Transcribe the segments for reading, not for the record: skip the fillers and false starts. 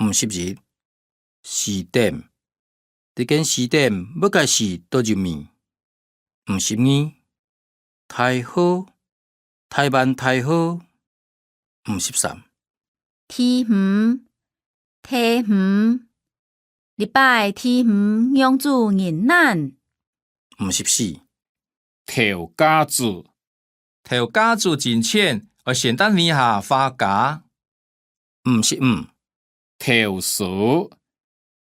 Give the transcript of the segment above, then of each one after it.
51时点，这间时点要甲是倒入面。52太好，台湾太好。53天园，梯园，礼拜天园养子迎难。54头家子，头家子真浅，而圣诞年下花假。55头蛇，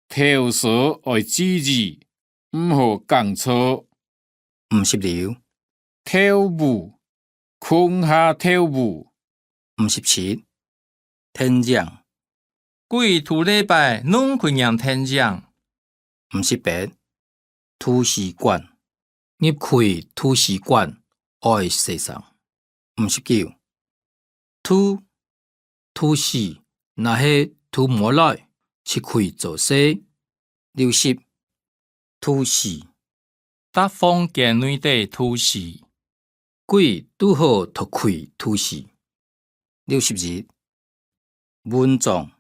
头蛇爱注意，毋好讲错。 56跳舞，困下跳舞。 57天降。规土礼拜拢开让天降。58图书馆，入开图书馆爱洗上。59图书若是图摸来，是开做洗。60图书搭房间内底土事。鬼拄好脱开图书。62文章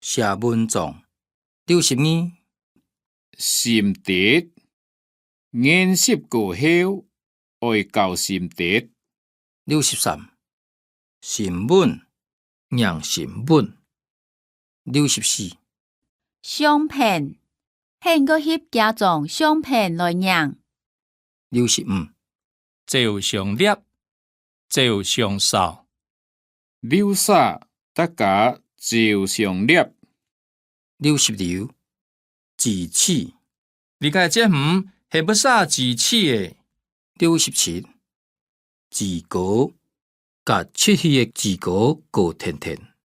写文章。62心得，研习过后爱教心得。63新闻让新闻。64相片，献个翕家长相片来让。65照相摄，照相扫。留下大家照相摄。66智齿。你个节目是不啥智齿的。67自高，甲漆黑的自高高甜甜。